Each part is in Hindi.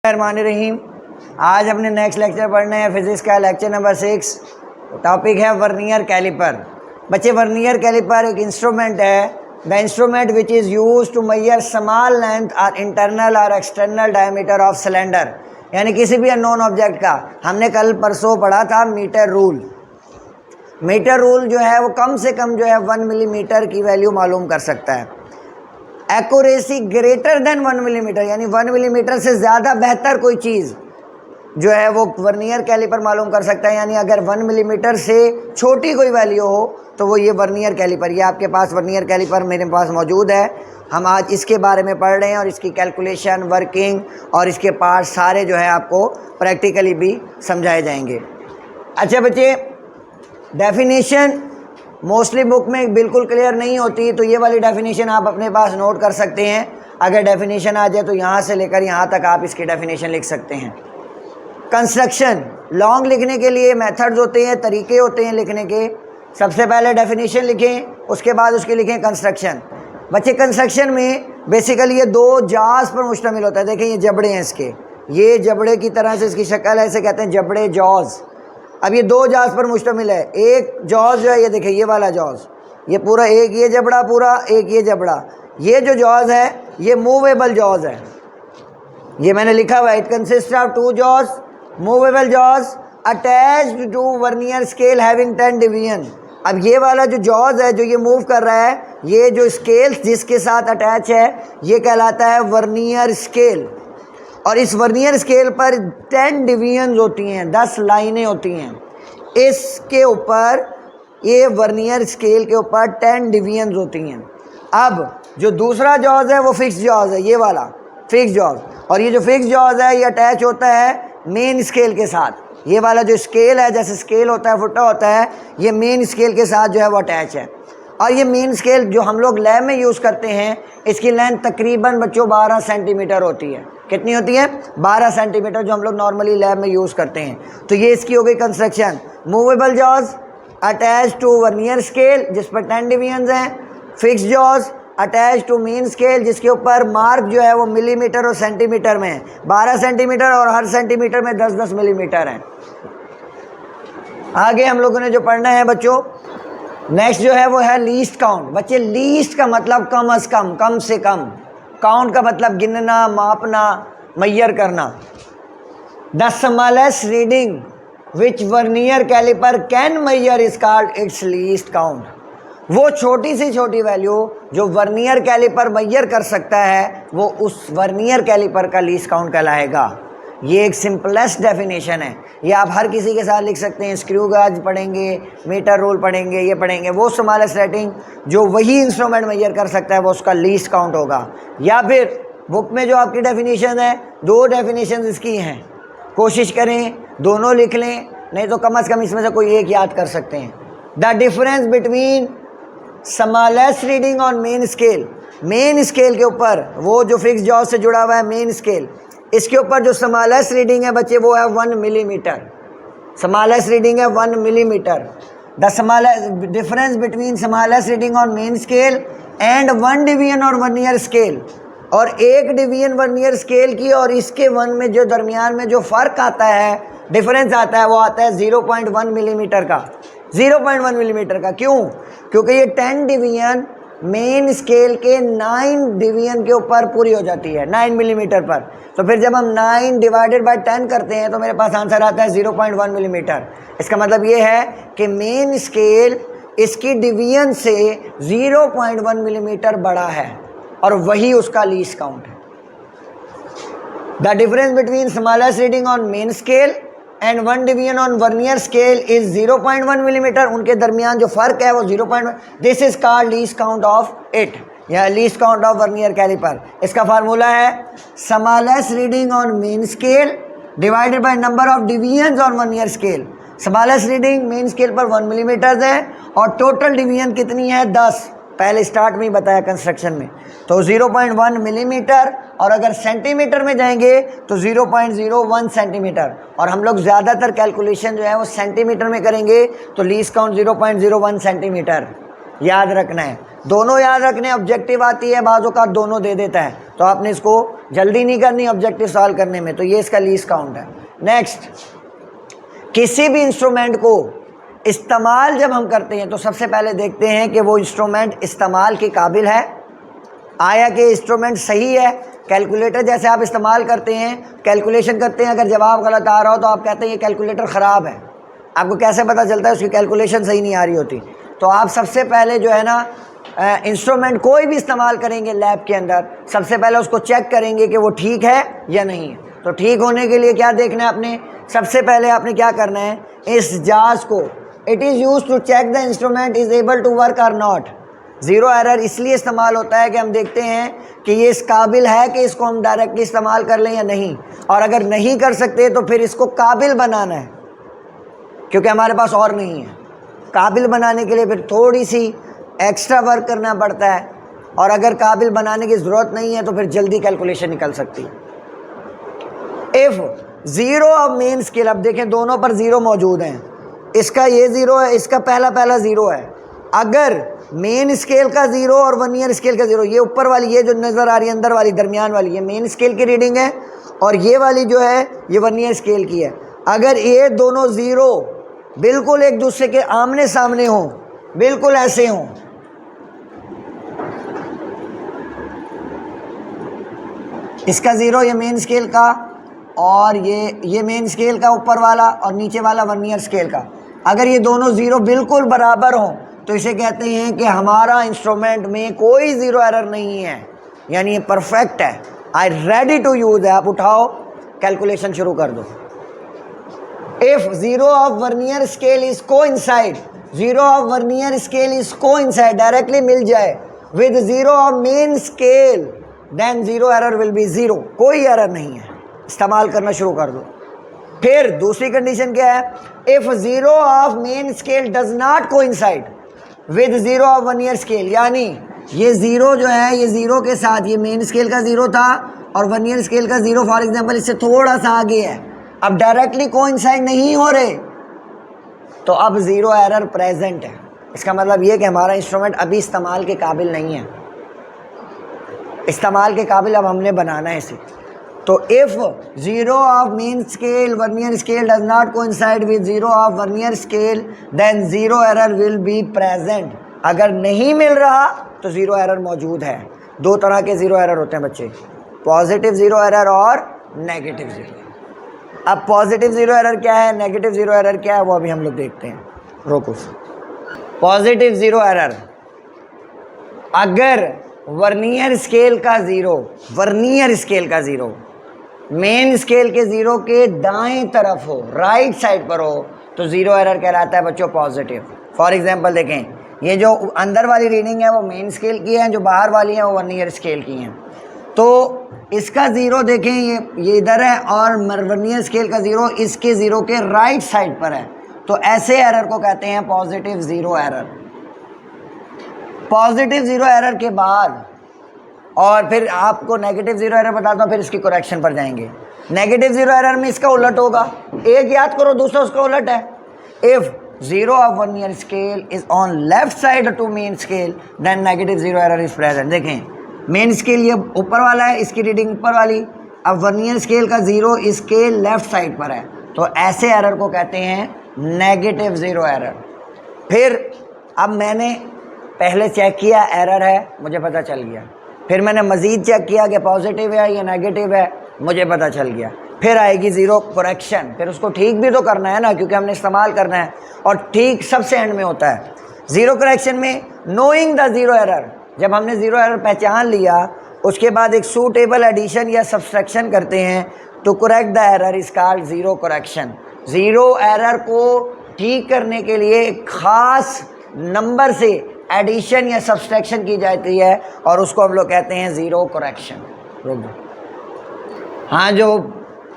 रहीम। आज हमने नेक्स्ट लेक्चर पढ़ना है फिजिक्स का लेक्चर नंबर 6। टॉपिक है वर्नियर कैलिपर। बच्चे, वर्नियर कैलिपर एक इंस्ट्रूमेंट है, the instrument which is use to measure small length और इंटरनल और एक्सटर्नल डायमीटर ऑफ सिलेंडर, यानी किसी भी अननोन ऑब्जेक्ट का। हमने कल परसों पढ़ा था मीटर रूल। मीटर रूल जो है वो कम से कम जो है 1 मिलीमीटर की वैल्यू मालूम कर सकता है। एक्यूरेसी ग्रेटर देन 1 मिलीमीटर, यानी 1 मिलीमीटर से ज़्यादा बेहतर कोई चीज़ जो है वो वर्नियर कैलिपर मालूम कर सकता है। यानी अगर 1 मिलीमीटर से छोटी कोई वैल्यू हो तो वो ये वर्नियर कैलिपर, ये आपके पास वर्नियर कैलिपर मेरे पास मौजूद है। हम आज इसके बारे में पढ़ रहे हैं और इसकी कैलकुलेशन, वर्किंग और इसके पार्ट सारे जो है आपको प्रैक्टिकली भी समझाए जाएंगे। अच्छा बच्चे, डेफिनेशन मोस्टली बुक में बिल्कुल क्लियर नहीं होती, तो ये वाली डेफिनेशन आप अपने पास नोट कर सकते हैं। अगर डेफिनेशन आ जाए तो यहाँ से लेकर यहाँ तक आप इसकी डेफिनेशन लिख सकते हैं। कंस्ट्रक्शन, लॉन्ग लिखने के लिए मेथड्स होते हैं, तरीके होते हैं लिखने के। सबसे पहले डेफिनेशन लिखें, उसके बाद उसके लिखें कंस्ट्रक्शन। बच्चे, कंस्ट्रक्शन में बेसिकली ये 2 जॉज पर मुश्तमिल होता है। देखें ये जबड़े हैं इसके, ये जबड़े की तरह से इसकी शक्ल है, इसे कहते हैं जबड़े, जॉज। अब ये 2 जॉज पर मुश्तमिल है। एक जॉज जो है ये देखिए, ये वाला जॉज, ये पूरा एक ये जबड़ा, पूरा एक ये जबड़ा। ये जो जॉज है ये मूवेबल जॉज है। ये मैंने लिखा हुआ है, it consist of 2 jaws, movable jaws attached to vernier scale having 10 division. अब ये वाला जो जॉज है जो ये मूव कर रहा है, ये जो स्केल जिसके साथ अटैच है ये कहलाता है वर्नियर स्केल। और इस वर्नियर स्केल पर 10 डिवीजन्स होती हैं, 10 लाइनें होती हैं। इसके ऊपर, ये वर्नियर स्केल के ऊपर 10 डिवीजन्स होती हैं। अब जो दूसरा जॉज है वो फिक्स जॉज है, ये वाला फिक्स जॉज। और ये जो फिक्स जॉज है ये अटैच होता है मेन स्केल के साथ। ये वाला जो स्केल है, जैसे स्केल होता है, फुट्टा होता है, ये मेन स्केल के साथ जो है वो अटैच है। और ये मेन स्केल जो हम लोग लैब में यूज़ करते हैं, इसकी लेंथ तकरीबन बच्चों 12 सेंटीमीटर होती है। कितनी होती है? 12 सेंटीमीटर, जो हम लोग नॉर्मली लैब में यूज़ करते हैं। तो ये इसकी हो गई construction. Movable jaws attach to vernier scale जिस पर 10 डिवीजन्स हैं। Fix jaws attach to main scale जिसके ऊपर मार्क जो है वो मिलीमीटर और सेंटीमीटर में है। 12 सेंटीमीटर और हर सेंटीमीटर में 10-10 मिलीमीटर है। आगे हम लोगों ने जो पढ़ना है बच्चों, नेक्स्ट जो है वो है लीस्ट काउंट। बच्चे, लीस्ट का मतलब कम अज़ कम, कम से कम। काउंट का मतलब गिनना, मापना, मैयर करना। The smallest reading which vernier caliper can measure is called its least count. वो छोटी से छोटी वैल्यू जो वर्नियर कैलिपर मैयर कर सकता है वो उस वर्नियर कैलिपर का लीस्ट काउंट कहलाएगा। ये एक सिंपलेस्ट डेफिनेशन है। ये आप हर किसी के साथ लिख सकते हैं। स्क्रू गेज पढ़ेंगे, मीटर रूल पढ़ेंगे, ये पढ़ेंगे। वो स्मॉलेस्ट रेटिंग जो वही इंस्ट्रूमेंट मेजर कर सकता है वो उसका लीस्ट काउंट होगा। या फिर बुक में जो आपकी डेफिनेशन है, 2 डेफिनेशन इसकी हैं, कोशिश करें दोनों लिख लें, नहीं तो कम अज़ कम इसमें से कोई एक याद कर सकते हैं। The difference between smallest reading on main scale, main scale के ऊपर वो जो फिक्स जॉज से जुड़ा हुआ है मेन स्केल, इसके ऊपर जो स्मॉलेस्ट रीडिंग है बच्चे वो है 1 मिलीमीटर। स्मॉलेस्ट रीडिंग है 1 millimetre. The smallest difference between smallest reading on main scale and 1 division और वर्नियर स्केल, और 1 डिवीजन वर्नियर स्केल की और इसके 1 में जो दरमियान में जो फ़र्क आता है, डिफरेंस आता है, वो आता है 0.1 मिलीमीटर का। 0.1 मिलीमीटर का। क्यों? क्योंकि ये 10 डिवीजन मेन स्केल के 9 डिवीजन के ऊपर पूरी हो जाती है, 9 मिलीमीटर पर। तो फिर जब हम 9 डिवाइडेड बाय 10 करते हैं तो मेरे पास आंसर आता है 0.1 मिलीमीटर। इसका मतलब ये है कि मेन स्केल इसकी डिवीजन से 0.1 मिलीमीटर बड़ा है और वही उसका लीस्ट काउंट है। The difference between smallest reading on main scale and 1 division on vernier scale is 0.1 millimetre. उनके दरमियान जो फ़र्क है वो 0.1, this is called least count of it, या least count of vernier caliper. इसका फार्मूला है smallest reading on main scale divided by number of divisions on vernier scale. Smallest reading main scale पर 1 मिलीमीटर है और टोटल डिवीजन कितनी है? 10। पहले स्टार्ट में ही बताया कंस्ट्रक्शन में। तो 0.1 मिलीमीटर, और अगर सेंटीमीटर में जाएंगे तो 0.01 सेंटीमीटर। और हम लोग ज़्यादातर कैलकुलेशन जो है वो सेंटीमीटर में करेंगे, तो लीस्ट काउंट 0.01 सेंटीमीटर। याद रखना है, दोनों याद रखने। ऑब्जेक्टिव आती है बाज़ औक़ात दोनों दे देता है, तो आपने इसको जल्दी नहीं करनी ऑब्जेक्टिव सॉल्व करने में, तो ये इसका लीस्ट काउंट है। नेक्स्ट, किसी भी इंस्ट्रूमेंट को इस्तेमाल जब हम करते हैं तो सबसे पहले देखते हैं कि वो इंस्ट्रूमेंट इस्तेमाल के काबिल है, आया कि इंस्ट्रूमेंट सही है। कैलकुलेटर जैसे आप इस्तेमाल करते हैं, कैलकुलेशन करते हैं, अगर जवाब गलत आ रहा हो तो आप कहते हैं ये कैलकुलेटर ख़राब है। आपको कैसे पता चलता है? उसकी कैलकुलेशन सही नहीं आ रही होती। तो आप सबसे पहले जो है ना इंस्ट्रूमेंट कोई भी इस्तेमाल करेंगे लैब के अंदर, सबसे पहले उसको चेक करेंगे कि वो ठीक है या नहीं है। तो ठीक होने के लिए क्या देखना है आपने? सबसे पहले आपने क्या करना है, इस जांच को, it is use to check the instrument is able to work और नॉट। ज़ीरो एरर इसलिए इस्तेमाल होता है कि हम देखते हैं कि ये इस काबिल है कि इसको हम डायरेक्टली इस्तेमाल कर लें या नहीं, और अगर नहीं कर सकते तो फिर इसको काबिल बनाना है, क्योंकि हमारे पास और नहीं है। काबिल बनाने के लिए फिर थोड़ी सी एक्स्ट्रा वर्क करना पड़ता है, और अगर काबिल बनाने की ज़रूरत नहीं है तो फिर जल्दी कैलकुलेशन निकल सकती है। If zero of main scale, अब देखें दोनों पर ज़ीरो मौजूद हैं, इसका ये ज़ीरो है, इसका पहला ज़ीरो है। अगर मेन स्केल का ज़ीरो और वर्नियर स्केल का ज़ीरो, ये ऊपर वाली ये जो नज़र आ रही है अंदर वाली दरमियान वाली, ये मेन स्केल की रीडिंग है, और ये वाली जो है ये वर्नियर स्केल की है। अगर ये दोनों ज़ीरो बिल्कुल एक दूसरे के आमने सामने हों, बिल्कुल ऐसे हों, इसका ज़ीरो ये मेन स्केल का, और ये मेन स्केल का ऊपर वाला, और नीचे वाला वर्नियर स्केल का, अगर ये दोनों ज़ीरो बिल्कुल बराबर हों तो इसे कहते हैं कि हमारा इंस्ट्रूमेंट में कोई ज़ीरो एरर नहीं है, यानी ये परफेक्ट है, आई रेडी टू यूज़ है। आप उठाओ, कैलकुलेशन शुरू कर दो। If zero of vernier scale is coincide, zero of vernier scale is coincide, directly मिल जाए with zero of main scale, then zero error will be zero, कोई एरर नहीं है। इस्तेमाल करना शुरू कर दो। फिर दूसरी कंडीशन क्या है? If zero of main scale does not coincide with zero of vernier scale, यानी ये ज़ीरो जो है, ये ज़ीरो के साथ ये मेन स्केल का ज़ीरो था और वर्नियर स्केल का ज़ीरो फॉर एग्जांपल इससे थोड़ा सा आगे है, अब डायरेक्टली कोइंसाइड नहीं हो रहे, तो अब ज़ीरो एरर प्रेजेंट है। इसका मतलब ये कि हमारा इंस्ट्रूमेंट अभी इस्तेमाल के काबिल नहीं है, इस्तेमाल के काबिल अब हमने बनाना है इसे। तो if zero of main scale vernier scale does not coincide with zero of vernier scale, then zero error will be present. अगर नहीं मिल रहा तो ज़ीरो एरर मौजूद है। दो तरह के ज़ीरो एरर होते हैं बच्चे, पॉजिटिव ज़ीरो एरर और नेगेटिव ज़ीरो। अब पॉजिटिव ज़ीरो एरर क्या है, नेगेटिव ज़ीरो एरर क्या है, वो अभी हम लोग देखते हैं। रोको। पॉजिटिव ज़ीरो एरर, अगर वर्नियर स्केल का ज़ीरो, वर्नियर स्केल का ज़ीरो मेन स्केल के ज़ीरो के दाएं तरफ हो, राइट साइड पर हो, तो ज़ीरो एरर कहलाता है बच्चों पॉजिटिव। फॉर एग्जांपल देखें, ये जो अंदर वाली रीडिंग है वो मेन स्केल की है, जो बाहर वाली है वो वर्नियर स्केल की हैं। तो इसका ज़ीरो देखें, ये इधर है, और वर्नियर स्केल का ज़ीरो इसके ज़ीरो के राइट साइड पर है, तो ऐसे एरर को कहते हैं positive zero error. Positive zero error के बाद और फिर आपको नेगेटिव ज़ीरो एरर बताता हूँ, फिर इसकी करेक्शन पर जाएंगे। नेगेटिव ज़ीरो एरर में इसका उलट होगा, एक याद करो, दूसरा उसका उलट है। If zero of vernier scale is on left side to main scale, then negative zero error is present. देखें, मेन स्केल ये ऊपर वाला है, इसकी रीडिंग ऊपर वाली, अब वर्नियर स्केल का ज़ीरो इसके लेफ़्ट साइड पर है, तो ऐसे एरर को कहते हैं नेगेटिव ज़ीरो एरर। फिर अब मैंने पहले चेक किया एरर है, मुझे पता चल गया, फिर मैंने मज़ीद चेक किया कि पॉजिटिव है या नेगेटिव है, मुझे पता चल गया। फिर आएगी ज़ीरो करेक्शन, फिर उसको ठीक भी तो करना है ना, क्योंकि हमने इस्तेमाल करना है, और ठीक सबसे एंड में होता है। ज़ीरो करेक्शन में नोइंग द ज़ीरो एरर, जब हमने ज़ीरो एरर पहचान लिया, उसके बाद एक सूटेबल एडिशन या सब्सट्रैक्शन करते हैं to correct the error is called zero correction. Zero error को ठीक करने के लिए एक ख़ास नंबर से एडिशन या सब्सट्रैक्शन की जाती है, और उसको हम लोग कहते हैं ज़ीरो करेक्शन। रुक दो। हाँ, जो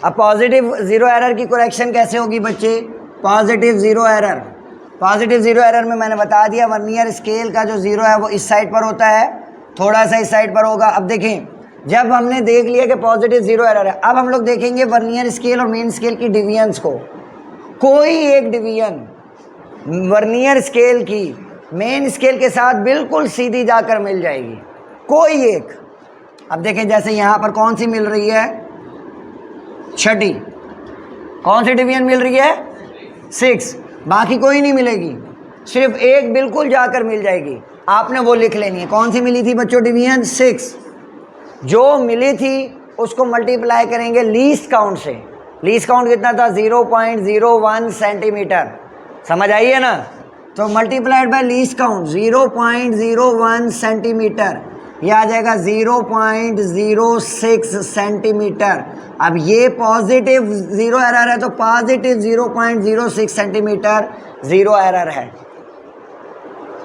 अब पॉजिटिव ज़ीरो एरर की करेक्शन कैसे होगी बच्चे? Positive zero error, positive zero error में मैंने बता दिया वर्नियर स्केल का जो ज़ीरो है वो इस साइड पर होता है, थोड़ा सा इस साइड पर होगा। अब देखें, जब हमने देख लिया कि पॉजिटिव ज़ीरो एरर है, अब हम लोग देखेंगे वर्नियर स्केल और मेन स्केल की डिवीजन्स को। कोई एक डिवीजन वर्नियर स्केल की मेन स्केल के साथ बिल्कुल सीधी जाकर मिल जाएगी, कोई एक। अब देखें जैसे यहाँ पर कौन सी मिल रही है, छठी। कौन सी डिवीजन मिल रही है, 6, बाकी कोई नहीं मिलेगी, सिर्फ एक बिल्कुल जाकर मिल जाएगी। आपने वो लिख लेनी है। कौन सी मिली थी बच्चों डिवीजन, 6। जो मिली थी उसको मल्टीप्लाई करेंगे लीस्ट काउंट से। लीस्ट काउंट कितना था, 0.01 सेंटीमीटर। समझ आई है ना? तो multiplied by least count 0.01 centimetre, ये आ जाएगा 0.06 सेंटीमीटर। अब ये पॉजिटिव 0 एरर है तो पॉजिटिव 0.06 सेंटीमीटर 0 एरर है।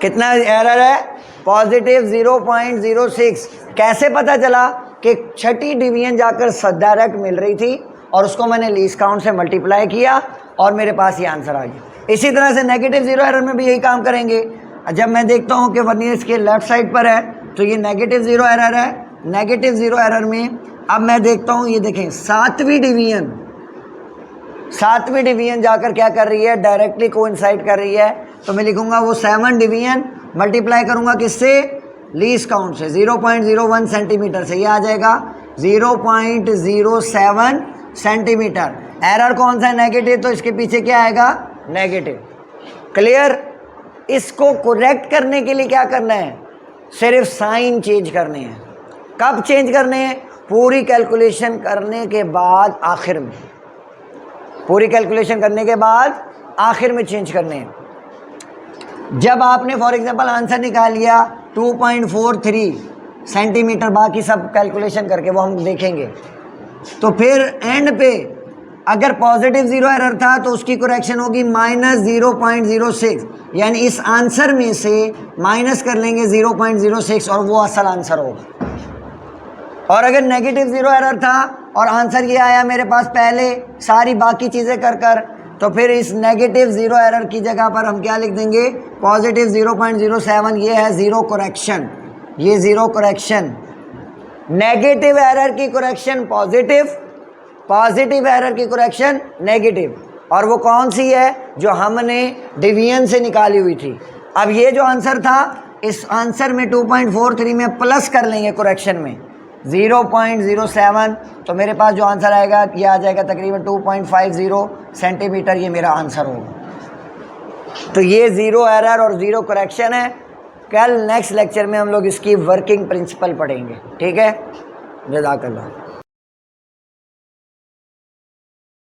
कितना एरर है, पॉजिटिव 0.06। कैसे पता चला कि छठी डिवीजन जाकर डायरेक्ट मिल रही थी और उसको मैंने लीस्ट काउंट से मल्टीप्लाई किया और मेरे पास ये आंसर आ गया। इसी तरह से नेगेटिव 0 एरर में भी यही काम करेंगे। जब मैं देखता हूँ कि वर्नियर स्केल लेफ्ट साइड पर है तो ये नेगेटिव 0 एरर है। नेगेटिव 0 एरर में अब मैं देखता हूँ, ये देखें सातवीं डिवीजन जाकर क्या कर रही है, डायरेक्टली कोइंसाइड कर रही है। तो मैं लिखूँगा वो 7 डिवीजन मल्टीप्लाई करूँगा किससे, लीस्ट काउंट से, 0.01 सेंटीमीटर से। ये आ जाएगा 0.07 सेंटीमीटर। एरर कौन सा है, नेगेटिव, तो इसके पीछे क्या आएगा, नेगेटिव। क्लियर? इसको करेक्ट करने के लिए क्या करना है, सिर्फ साइन चेंज करने हैं। कब चेंज करने हैं, पूरी कैलकुलेशन करने के बाद, आखिर में। पूरी कैलकुलेशन करने के बाद आखिर में चेंज करने हैं। जब आपने फॉर एग्जांपल आंसर निकाल लिया 2.43 सेंटीमीटर, बाकी सब कैलकुलेशन करके वो हम देखेंगे, तो फिर एंड पे अगर पॉजिटिव 0 एरर था तो उसकी करेक्शन होगी -0.06, यानी इस आंसर में से माइनस कर लेंगे 0.06 और वो असल आंसर होगा। और अगर नेगेटिव 0 एरर था और आंसर ये आया मेरे पास पहले सारी बाकी चीज़ें कर तो फिर इस नेगेटिव 0 एरर की जगह पर हम क्या लिख देंगे, पॉजिटिव 0.07। ये है ज़ीरो करेक्शन, ये ज़ीरो करेक्शन। नेगेटिव एरर की करेक्शन पॉजिटिव, पॉजिटिव एरर की करेक्शन नेगेटिव। और वो कौन सी है, जो हमने डिवीजन से निकाली हुई थी। अब ये जो आंसर था, इस आंसर में 2.43 में प्लस कर लेंगे करेक्शन में 0.07, तो मेरे पास जो आंसर आएगा ये आ जाएगा तकरीबन 2.50 सेंटीमीटर। ये मेरा आंसर होगा। तो ये ज़ीरो एरर और ज़ीरो करेक्शन है। कल नेक्स्ट लेक्चर में हम लोग इसकी वर्किंग प्रिंसिपल पढ़ेंगे। ठीक है, जज़ाकल्लाह।